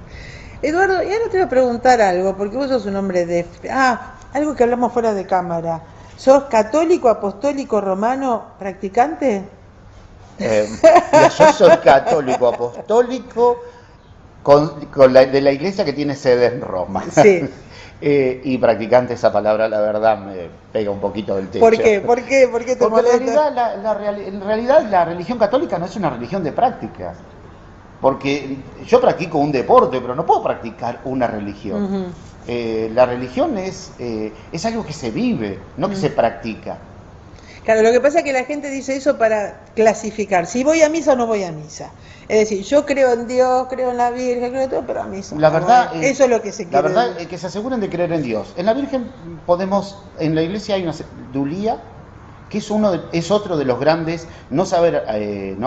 S2: Eduardo, y ahora te voy a preguntar algo, porque vos sos un hombre de fe. Algo que hablamos fuera de cámara. ¿Sos católico, apostólico, romano, practicante?
S5: Mira, yo soy católico, apostólico, de la iglesia que tiene sede en Roma.
S2: Sí.
S5: Y practicante, esa palabra, la verdad, me pega un poquito del techo.
S2: ¿Por qué? ¿Por qué te
S5: Porque
S2: molesta?
S5: en realidad la religión católica no es una religión de prácticas. Porque yo practico un deporte, pero no puedo practicar una religión. La religión es algo que se vive, no que se practica.
S2: Claro, lo que pasa es que la gente dice eso para clasificar, si voy a misa o no voy a misa. Es decir, yo creo en Dios, creo en la Virgen, creo en todo, pero a misa
S5: la verdad,
S2: eso es lo que se quiere.
S5: La verdad es que se aseguren de creer en Dios. En la Virgen en la iglesia hay una dulía, que es otro de los grandes, no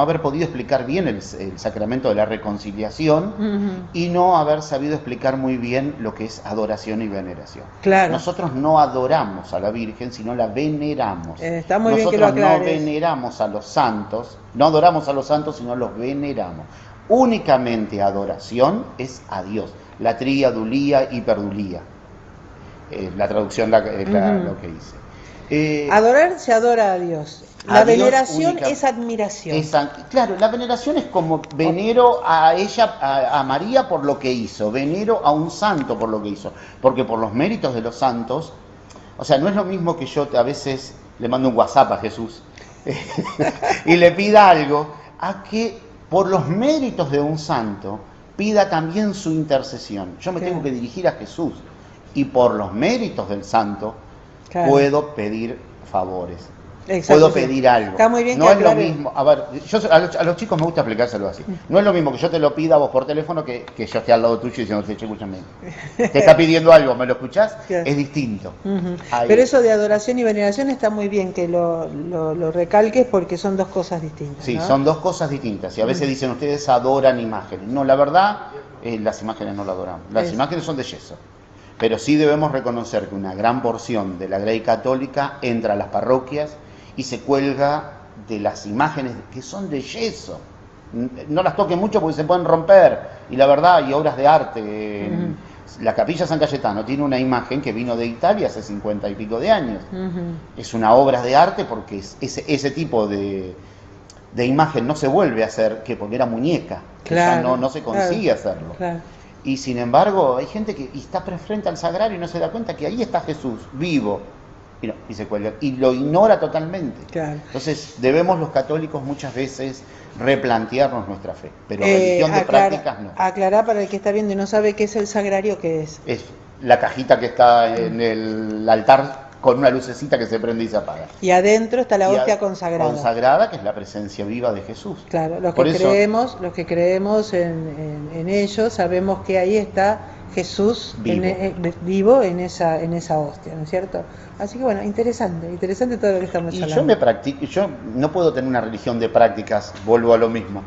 S5: haber podido explicar bien el sacramento de la reconciliación y no haber sabido explicar muy bien lo que es adoración y veneración.
S2: Claro.
S5: Nosotros no adoramos a la Virgen, sino la veneramos.
S2: Está muy
S5: Nosotros
S2: bien que lo aclares.
S5: no veneramos a los santos, no adoramos a los santos, sino los veneramos. Únicamente adoración es a Dios. Latría, dulía, hiperdulía. La traducción lo que hice.
S2: Adorar se adora a Dios. La veneración es admiración.
S5: Claro, la veneración es como venero a ella, a María por lo que hizo, venero a un santo por lo que hizo, porque por los méritos de los santos, o sea, no es lo mismo que yo a veces le mando un WhatsApp a Jesús y le pida algo, a que por los méritos de un santo pida también su intercesión. Yo me tengo que dirigir a Jesús y por los méritos del santo puedo pedir favores.
S2: Exacto,
S5: puedo pedir algo.
S2: Está muy bien.
S5: No es lo mismo. A ver, a los chicos me gusta explicárselo así. No es lo mismo que yo te lo pida a vos por teléfono que yo esté al lado tuyo diciéndote, che, escúchame. Te está pidiendo algo, ¿me lo escuchás?
S2: Claro.
S5: Es distinto.
S2: Pero eso de adoración y veneración está muy bien que lo recalques porque son dos cosas distintas.
S5: Sí,
S2: ¿no?
S5: son dos cosas distintas. Y a veces dicen, ustedes adoran imágenes. No, la verdad, las imágenes no las adoramos. Las imágenes son de yeso. Pero sí debemos reconocer que una gran porción de la Grey católica entra a las parroquias y se cuelga de las imágenes que son de yeso. No las toquen mucho porque se pueden romper. Y la verdad, hay obras de arte. La Capilla San Cayetano tiene una imagen que vino de Italia hace 50 y pico de años. Es una obra de arte porque ese tipo de imagen no se vuelve a hacer, porque era muñeca. Claro, no se consigue hacerlo. Claro. Y sin embargo, hay gente que está frente al sagrario y no se da cuenta que ahí está Jesús, vivo, y se cuelga, y lo ignora totalmente. Claro. Entonces, debemos los católicos muchas veces replantearnos nuestra fe, pero religión de prácticas no.
S2: Aclará para el que está viendo y no sabe qué es el sagrario, ¿qué es?
S5: Es la cajita que está en el altar con una lucecita que se prende y se apaga.
S2: Y adentro está la hostia consagrada.
S5: Consagrada, que es la presencia viva de Jesús.
S2: Claro, los que creemos en ellos, sabemos que ahí está Jesús vivo en esa hostia, ¿no es cierto? Así que bueno, interesante todo lo que estamos hablando.
S5: Yo no puedo tener una religión de prácticas, vuelvo a lo mismo.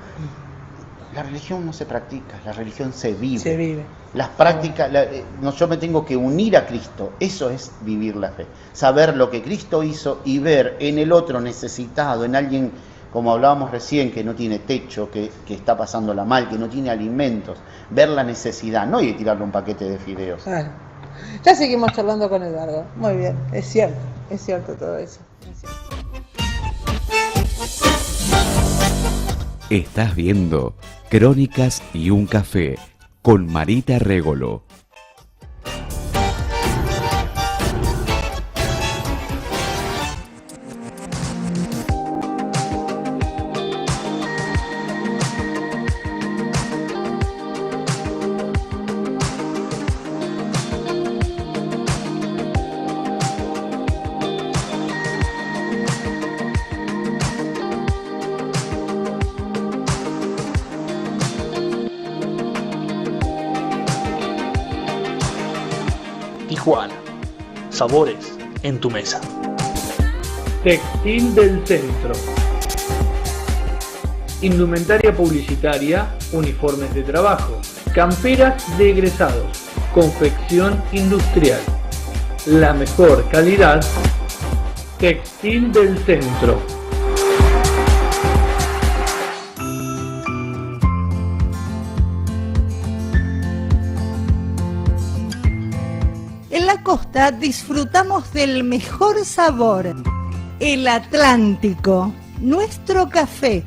S5: La religión no se practica, la religión se vive.
S2: Se vive.
S5: Las prácticas, yo me tengo que unir a Cristo, eso es vivir la fe. Saber lo que Cristo hizo y ver en el otro necesitado, en alguien, como hablábamos recién, que no tiene techo, que está pasándola mal, que no tiene alimentos, ver la necesidad, no hay que tirarle un paquete de fideos.
S2: Claro. Ya seguimos charlando con Eduardo, muy bien, es cierto todo eso.
S1: Estás viendo Crónicas y un café con Marita Régolo.
S12: Tijuana. Sabores en tu mesa.
S6: Textil del Centro. Indumentaria publicitaria, uniformes de trabajo, camperas de egresados, confección industrial. La mejor calidad. Textil del Centro.
S10: En la costa disfrutamos del mejor sabor, el Atlántico, nuestro café.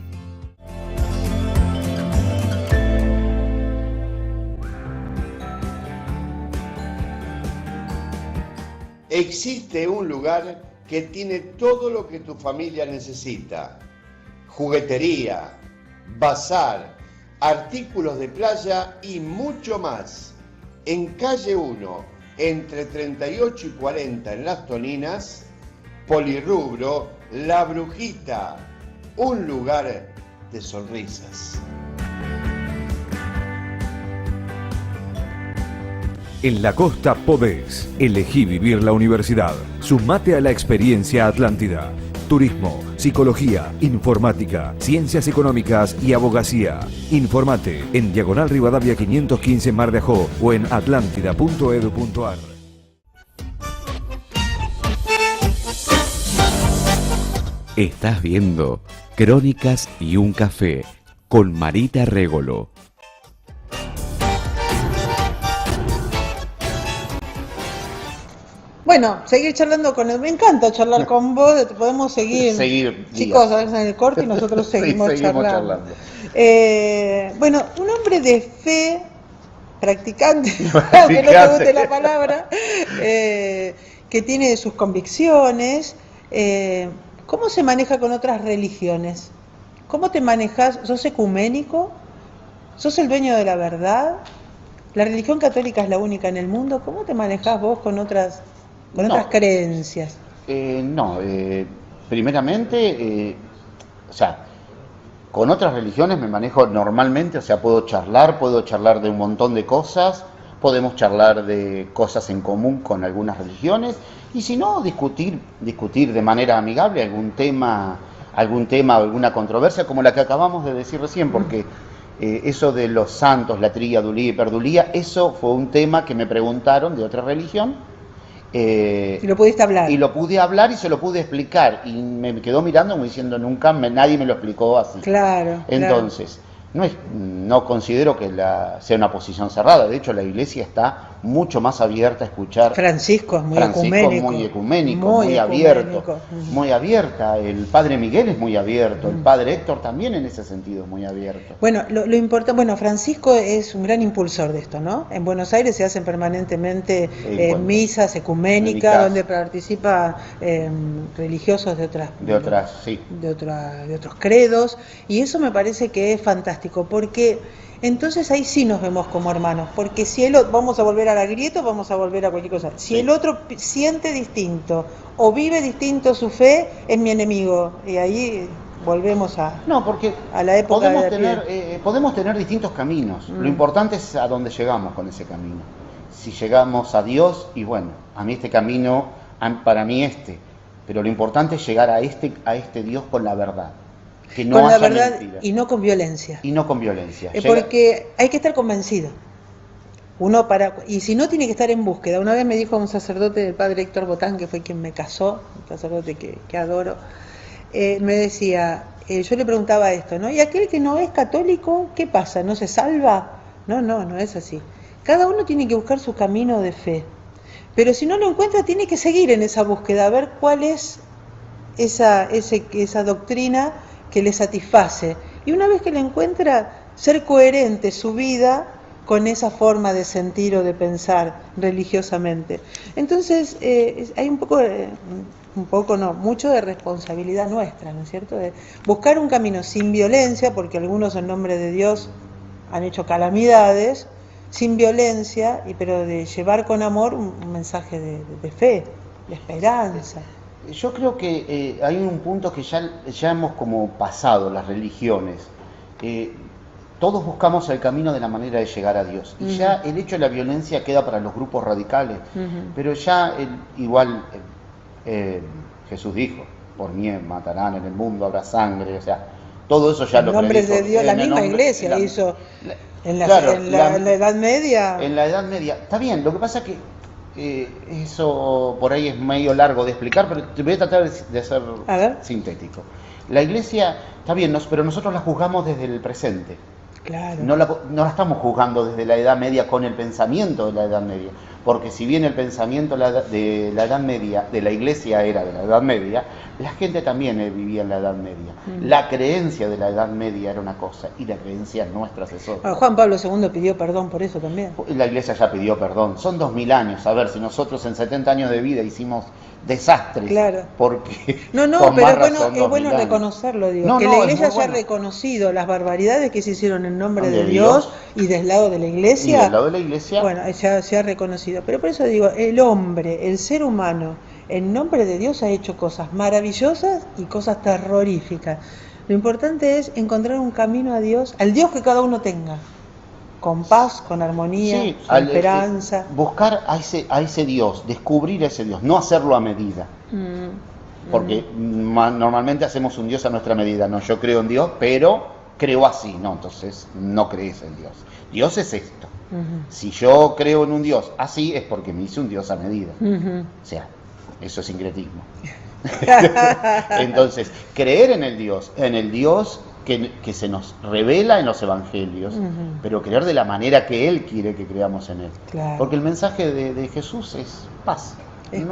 S11: Existe un lugar que tiene todo lo que tu familia necesita: juguetería, bazar, artículos de playa y mucho más. En calle 1, entre 38 y 40 en Las Toninas, Polirrubro, La Brujita, un lugar de sonrisas.
S13: En la costa podés. Elegí vivir la universidad. Sumate a la experiencia Atlántida. Turismo, psicología, informática, ciencias económicas y abogacía. Informate en Diagonal Rivadavia 515 Mar de Ajó o en atlántida.edu.ar.
S1: Estás viendo Crónicas y un café con Marita Régolo.
S2: Bueno, seguir charlando con él. Me encanta charlar con vos. Podemos seguir chicos, a veces en el corte y nosotros seguimos charlando. Bueno, un hombre de fe, practicante, aunque no te guste la palabra, que tiene sus convicciones. ¿Cómo se maneja con otras religiones? ¿Cómo te manejas? ¿Sos ecuménico? ¿Sos el dueño de la verdad? ¿La religión católica es la única en el mundo? ¿Cómo te manejás vos con otras creencias?
S5: Primeramente, con otras religiones me manejo normalmente, o sea, puedo charlar de un montón de cosas, podemos charlar de cosas en común con algunas religiones, y si no, discutir de manera amigable algún tema o alguna controversia, como la que acabamos de decir recién, porque eso de los santos, la tríadulía y perdulía, eso fue un tema que me preguntaron de otra religión.
S2: Y lo pudiste hablar.
S5: Y lo pude hablar y se lo pude explicar. Y me quedó mirando como diciendo, nadie me lo explicó así.
S2: Claro.
S5: Entonces, no considero que sea una posición cerrada. De hecho, la iglesia está mucho más abierta a escuchar.
S2: Francisco es muy
S5: ecuménico, muy abierto. Muy abierta. El padre Miguel es muy abierto. El padre Héctor también en ese sentido es muy abierto.
S2: Bueno, lo importante, Francisco es un gran impulsor de esto, ¿no? En Buenos Aires se hacen permanentemente misas ecuménicas donde participan religiosos de otros credos, y eso me parece que es fantástico, porque entonces ahí sí nos vemos como hermanos, porque si vamos a volver a la grieta, vamos a volver a cualquier cosa. Si el otro siente distinto o vive distinto su fe, es mi enemigo, y ahí volvemos a la época
S5: podemos tener distintos caminos. Lo importante es a dónde llegamos con ese camino. Si llegamos a Dios, y bueno, a mí este camino, para mí pero lo importante es llegar a este Dios con la verdad. Que no
S2: con la
S5: haya
S2: verdad
S5: mentiras.
S2: Y no con violencia.
S5: Porque
S2: hay que estar convencido. Y si no, tiene que estar en búsqueda. Una vez me dijo un sacerdote, el padre Héctor Botán, que fue quien me casó, un sacerdote que adoro, me decía, yo le preguntaba esto, ¿no? ¿Y aquel que no es católico, qué pasa? ¿No se salva? No es así. Cada uno tiene que buscar su camino de fe. Pero si no lo encuentra, tiene que seguir en esa búsqueda, a ver cuál es esa doctrina que le satisface. Y una vez que la encuentra, ser coherente su vida con esa forma de sentir o de pensar religiosamente. Entonces, hay mucho de responsabilidad nuestra, ¿no es cierto? De buscar un camino sin violencia, porque algunos en nombre de Dios han hecho calamidades, sin violencia, pero de llevar con amor un mensaje de fe, de esperanza.
S5: Yo creo que hay un punto que ya hemos como pasado las religiones. Todos buscamos el camino de la manera de llegar a Dios. Y ya el hecho de la violencia queda para los grupos radicales. Pero ya Jesús dijo, por mí matarán en el mundo, habrá sangre, o sea, todo eso ya lo predijo.
S2: En nombre de Dios, la misma iglesia hizo en la Edad Media.
S5: En la Edad Media, está bien, lo que pasa es que eso por ahí es medio largo de explicar, pero te voy a tratar de ser sintético. La iglesia, está bien, pero nosotros la juzgamos desde el presente.
S2: Claro.
S5: No la estamos juzgando desde la Edad Media con el pensamiento de la Edad Media. porque si bien el pensamiento de la Edad Media, de la Iglesia era de la Edad Media, la gente también vivía en la Edad Media. La creencia de la Edad Media era una cosa y la creencia nuestra es otra.
S2: Bueno, Juan Pablo II pidió perdón por eso también.
S5: La Iglesia ya pidió perdón. Son 2000 años. A ver, si nosotros en 70 años de vida hicimos desastres.
S2: Claro.
S5: Porque
S2: No, pero es bueno reconocerlo, digo. Que la Iglesia haya reconocido las barbaridades que se hicieron en nombre de Dios y del lado de la Iglesia.
S5: Y del lado de la Iglesia.
S2: Bueno, ya se ha reconocido. Pero por eso digo, el hombre, el ser humano, en nombre de Dios ha hecho cosas maravillosas y cosas terroríficas. Lo importante es encontrar un camino a Dios, al Dios que cada uno tenga, con paz, con armonía, con esperanza.
S5: Buscar a ese Dios, descubrir a ese Dios, no hacerlo a medida. Porque normalmente hacemos un Dios a nuestra medida. No, yo creo en Dios, pero creo así. No, entonces no crees en Dios. Dios es esto. Si yo creo en un Dios así, es porque me hice un Dios a medida. O sea, eso es sincretismo. Entonces, creer en el Dios que se nos revela en los evangelios, pero creer de la manera que Él quiere que creamos en Él. Claro. Porque el mensaje de Jesús es paz. Es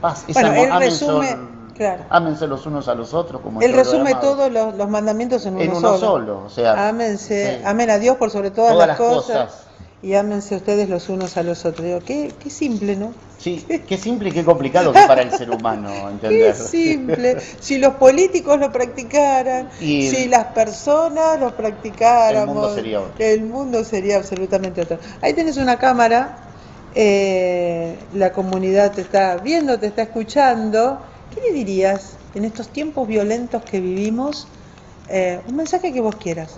S5: paz. Es
S2: bueno,
S5: amor.
S2: Él resume, claro.
S5: Ámense los unos a los otros. Como
S2: Él resume todos los mandamientos en uno solo.
S5: O sea,
S2: ámense, amen a Dios por sobre todas las cosas. Y ámense ustedes los unos a los otros. Digo, qué simple, ¿no?
S5: Sí, qué simple y qué complicado que para el ser humano entender.
S2: Qué simple. Si los políticos lo practicaran, si las personas lo practicáramos, el mundo sería absolutamente otro. Ahí tenés una cámara, la comunidad te está viendo, te está escuchando. ¿Qué le dirías en estos tiempos violentos que vivimos? Un mensaje que vos quieras.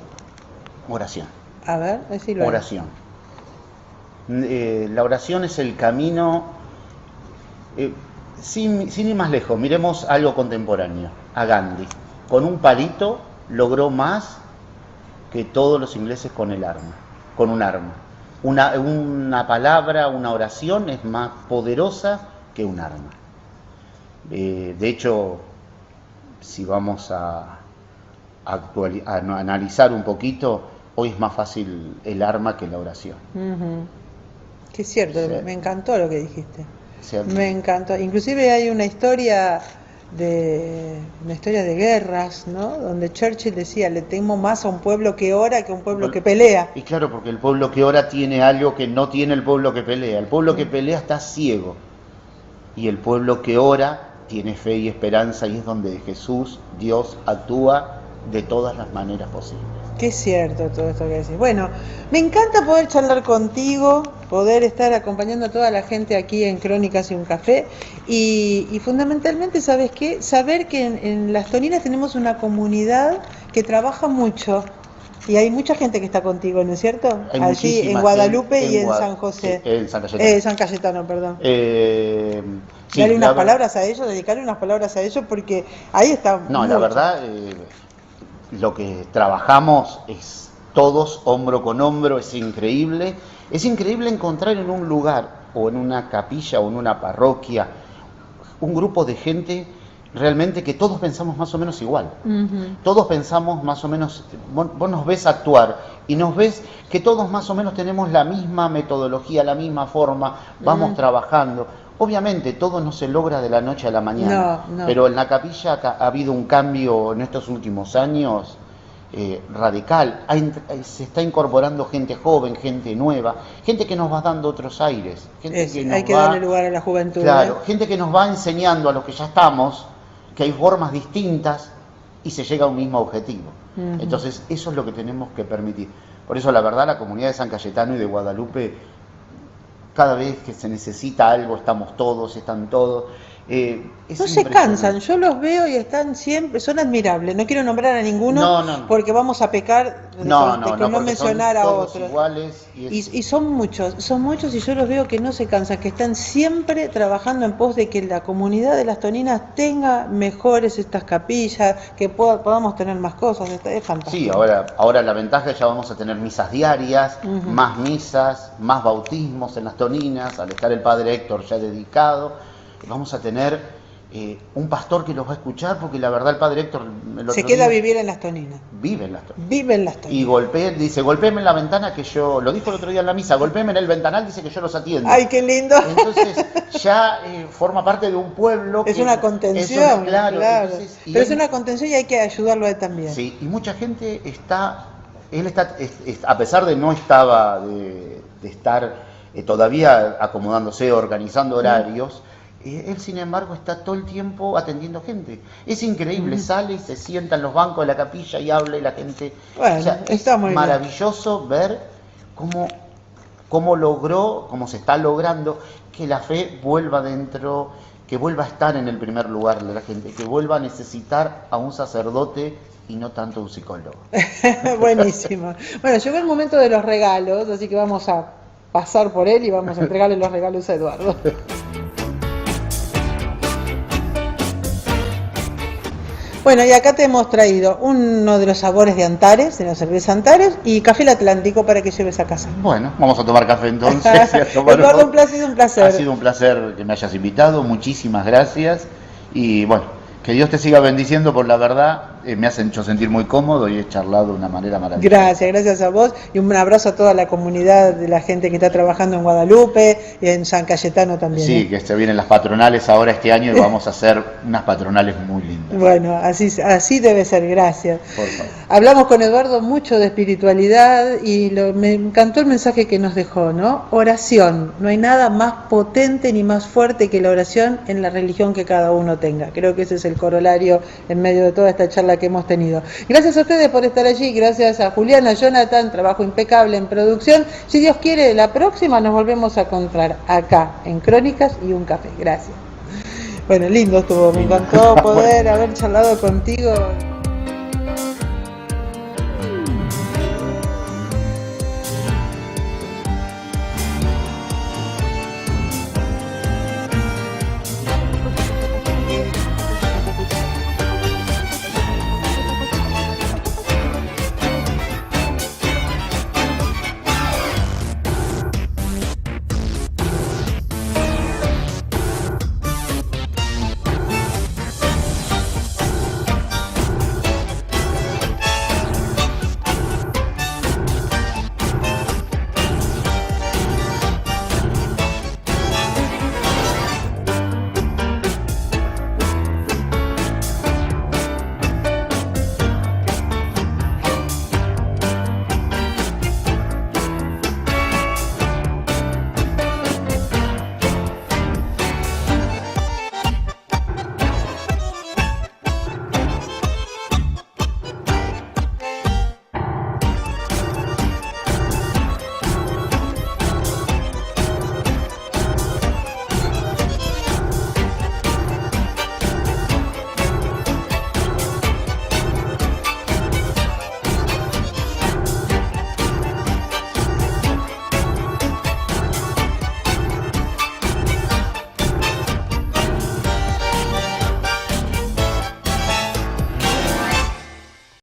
S5: Oración.
S2: A ver, decilo.
S5: Oración. La oración es el camino, sin ir más lejos, miremos algo contemporáneo, a Gandhi. Con un palito logró más que todos los ingleses con un arma. Una palabra, una oración es más poderosa que un arma. De hecho, si vamos a analizar un poquito, hoy es más fácil el arma que la oración.
S2: Que es cierto, sí. Me encantó lo que dijiste. Sí. Me encantó. Inclusive hay una historia de guerras, ¿no? Donde Churchill decía, le temo más a un pueblo que ora que a un pueblo que pelea.
S5: Y claro, porque el pueblo que ora tiene algo que no tiene el pueblo que pelea. El pueblo que pelea está ciego. Y el pueblo que ora tiene fe y esperanza, y es donde Jesús, Dios, actúa de todas las maneras posibles.
S2: Qué cierto todo esto que decís. Bueno, me encanta poder charlar contigo, poder estar acompañando a toda la gente aquí en Crónicas y un Café, y fundamentalmente, ¿sabes qué? Saber que en Las Toninas tenemos una comunidad que trabaja mucho, y hay mucha gente que está contigo, ¿no es cierto? Allí en Guadalupe y en San José.
S5: En San Cayetano.
S2: San Cayetano, perdón.
S5: Sí,
S2: Dale unas palabras a ellos, dedicarle unas palabras a ellos, porque ahí está.
S5: No,
S2: mucho.
S5: La verdad, lo que trabajamos es todos hombro con hombro, es increíble. Es increíble encontrar en un lugar, o en una capilla, o en una parroquia, un grupo de gente realmente que todos pensamos más o menos igual. Todos pensamos más o menos, vos nos ves actuar y nos ves que todos más o menos tenemos la misma metodología, la misma forma, vamos trabajando. Obviamente todo no se logra de la noche a la mañana, pero en la capilla ha habido un cambio en estos últimos años radical. Se está incorporando gente joven, gente nueva, gente que nos va dando otros aires.
S2: Hay que darle lugar a la juventud.
S5: Claro, gente que nos va enseñando a los que ya estamos que hay formas distintas y se llega a un mismo objetivo. Entonces eso es lo que tenemos que permitir. Por eso la verdad la comunidad de San Cayetano y de Guadalupe, cada vez que se necesita algo, están todos.
S2: No se cansan, yo los veo y están siempre, son admirables. No quiero nombrar a ninguno porque vamos a pecar de no mencionar a otros.
S5: Iguales
S2: y son muchos, y yo los veo que no se cansan, que están siempre trabajando en pos de que la comunidad de Las Toninas tenga mejores estas capillas, que podamos tener más cosas. Es fantástico.
S5: Sí, ahora la ventaja es que ya vamos a tener misas diarias, más misas, más bautismos en Las Toninas, al estar el padre Héctor ya dedicado. Vamos a tener un pastor que los va a escuchar, porque la verdad el padre Héctor
S2: se queda a vivir en Las Toninas.
S5: Vive en Las Toninas.
S2: Vive en Las Toninas.
S5: Y dice, golpéeme en la ventana que yo, lo dijo el otro día en la misa, golpéeme en el ventanal, dice que yo los atiendo.
S2: Ay, qué lindo.
S5: Entonces ya forma parte de un pueblo.
S2: Es una contención, claro.
S5: Entonces,
S2: pero es una contención y hay que ayudarlo a él también.
S5: Sí, y mucha gente él está, a pesar de no estaba, de estar todavía acomodándose, organizando horarios, él sin embargo está todo el tiempo atendiendo gente. Es increíble, sale y se sienta en los bancos de la capilla y habla y la gente...
S2: Bueno, o sea, está muy
S5: maravilloso ver cómo se está logrando que la fe vuelva dentro, que vuelva a estar en el primer lugar de la gente, que vuelva a necesitar a un sacerdote y no tanto a un psicólogo.
S2: Buenísimo. Bueno, llegó el momento de los regalos, así que vamos a pasar por él y vamos a entregarle los regalos a Eduardo. Bueno, y acá te hemos traído uno de los sabores de Antares, de la cerveza Antares, y café El Atlántico para que lleves a casa.
S5: Bueno, vamos a tomar café entonces.
S2: Eduardo, un placer.
S5: Ha sido un placer que me hayas invitado, muchísimas gracias. Y bueno, que Dios te siga bendiciendo, por la verdad, me has hecho sentir muy cómodo y he charlado de una manera maravillosa.
S2: Gracias a vos, y un abrazo a toda la comunidad de la gente que está trabajando en Guadalupe y en San Cayetano también.
S5: Sí, que se vienen las patronales ahora este año y vamos a hacer unas patronales muy lindas.
S2: Bueno, así debe ser, gracias.
S5: Por favor.
S2: Hablamos con Eduardo mucho de espiritualidad y me encantó el mensaje que nos dejó, ¿no? Oración, no hay nada más potente ni más fuerte que la oración en la religión que cada uno tenga. Creo que ese es el corolario en medio de toda esta charla que hemos tenido. Gracias a ustedes por estar allí, gracias a Juliana, Jonathan, trabajo impecable en producción. Si Dios quiere, la próxima nos volvemos a encontrar acá en Crónicas y un Café. Gracias. Bueno, lindo estuvo, me encantó poder haber charlado contigo.